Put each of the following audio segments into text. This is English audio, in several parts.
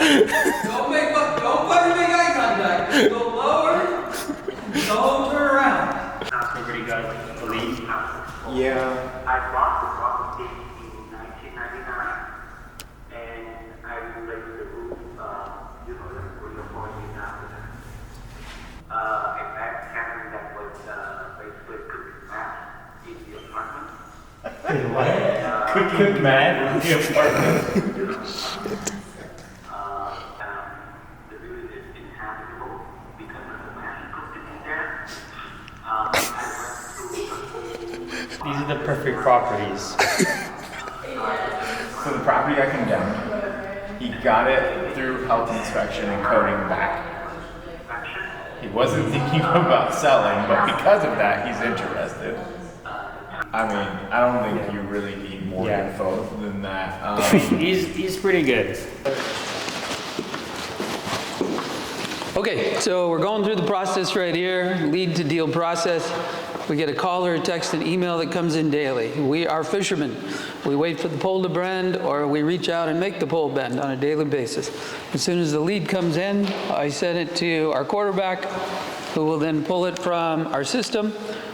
Don't fucking make eye contact. Just go lower. Don't turn around. Everybody got the lead? Yeah. I bought the property in 1999, and I replaced the roof, like 3 or 4 years after that. And that cabin that was basically cooking math in the apartment. Cooking mad in the apartment. The building is inhabitable because of the math cooking in there. These are the perfect properties. So the property got condemned. He got it through health inspection and coding back. He wasn't thinking about selling, but because of that, he's interested. I mean, I don't think you really need more info than that. He's pretty good. Okay, so we're going through the process right here, lead to deal process. We get a call or a text and email that comes in daily. We are fishermen. We wait for the pole to bend, or we reach out and make the pole bend on a daily basis. As soon as the lead comes in, I send it to our quarterback, who will then pull it from our system.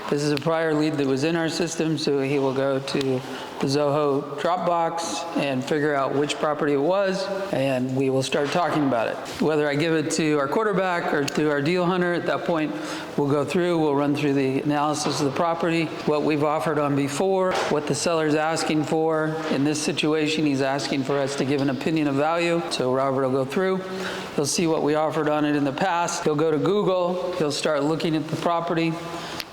This is a prior lead that was in our system, so he will go to the Zoho Dropbox and figure out which property it was, and we will start talking about it. Whether I give it to our quarterback or to our deal hunter, at that point, we'll go through, we'll run through the analysis of the property, what we've offered on before, what the seller's asking for. In this situation, he's asking for us to give an opinion of value, so Robert will go through. He'll see what we offered on it in the past. He'll go to Google, he'll start looking at the property.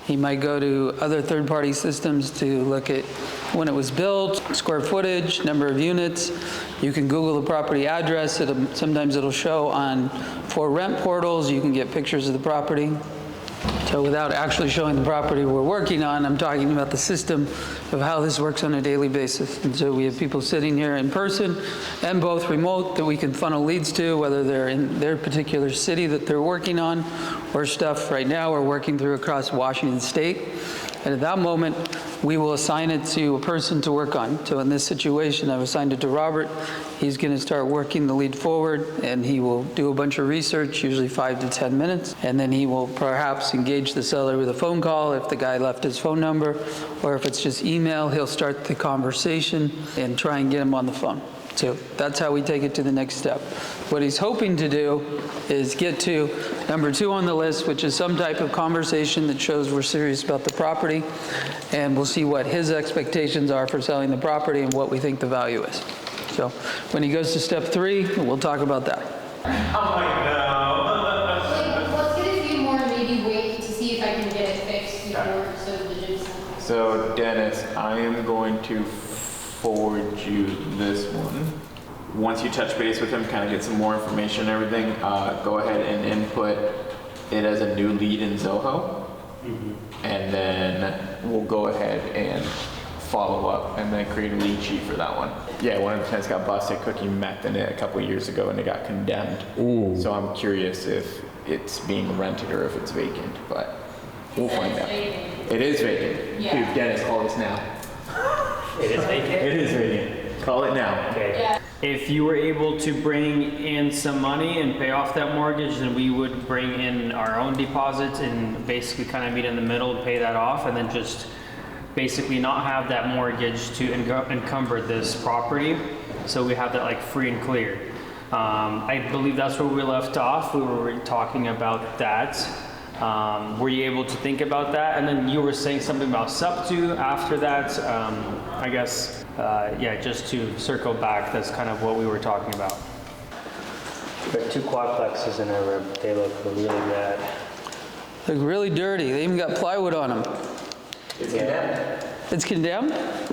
He might go to other third-party systems to look at when it was built, square footage, number of units. You can Google the property address. Sometimes it'll show on for rent portals. You can get pictures of the property. So without actually showing the property we're working on, I'm talking about the system of how this works on a daily basis. And so we have people sitting here in person and both remote that we can funnel leads to, whether they're in their particular city that they're working on, or stuff right now we're working through across Washington State. And at that moment, we will assign it to a person to work on. So in this situation, I've assigned it to Robert. He's going to start working the lead forward, and he will do a bunch of research, usually 5 to 10 minutes, and then he will perhaps engage the seller with a phone call if the guy left his phone number, or if it's just email, he'll start the conversation and try and get him on the phone. So that's how we take it to the next step. What he's hoping to do is get to number 2 on the list, which is some type of conversation that shows we're serious about the property, and we'll see what his expectations are for selling the property and what we think the value is. So when he goes to step 3, we'll talk about that. I'm like, no. Let's get a few more and maybe wait to see if I can get it fixed before So Dennis, I am going to forward you this one. Once you touch base with him, kind of get some more information and everything, go ahead and input it as a new lead in Zoho. And then we'll go ahead and follow up and then create a lead sheet for that one. Yeah, one of the tenants got busted cooking meth in it a couple of years ago and it got condemned. So I'm curious if it's being rented or if it's vacant, but we'll find out. It is vacant. Yeah. Dude, Dennis, call us now. It is vacant? It is vacant. Call it now. Okay. Yeah. If you were able to bring in some money and pay off that mortgage, then we would bring in our own deposits and basically kind of meet in the middle, pay that off, and then just basically not have that mortgage to encumber this property. So we have that like free and clear. I believe that's where we left off. We were talking about that. Were you able to think about that? And then you were saying something about sub-2 after that. I guess, yeah, just to circle back, that's kind of what we were talking about. There are 2 quadplexes in there. They look really bad. Look really dirty. They even got plywood on them. It's condemned. It's condemned?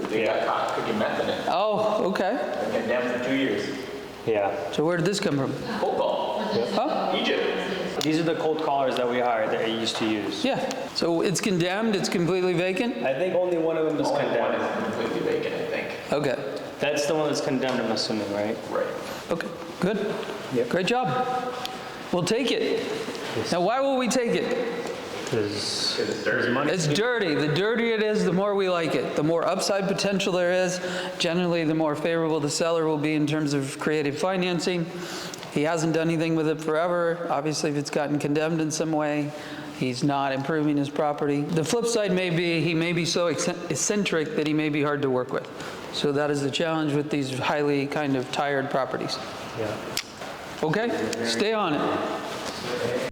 They got caught cooking meth in it. Oh, okay. They're condemned for 2 years. Yeah. So where did this come from? Cold call. Huh? Egypt. These are the cold callers that we hired that I used to use. Yeah. So it's condemned, it's completely vacant? I think only one of them is Only one condemned. is completely vacant, I think. Okay. That's the one that's condemned, I'm assuming, right? Right. Okay, good. Yep. Great job. We'll take it. Now, why will we take it? Because There's money. It's dirty. The dirtier it is, the more we like it. The more upside potential there is, generally the more favorable the seller will be in terms of creative financing. He hasn't done anything with it forever. Obviously, if it's gotten condemned in some way, he's not improving his property. The flip side may be, he may be so eccentric that he may be hard to work with. So that is the challenge with these highly kind of tired properties. Yeah. Okay, stay on it.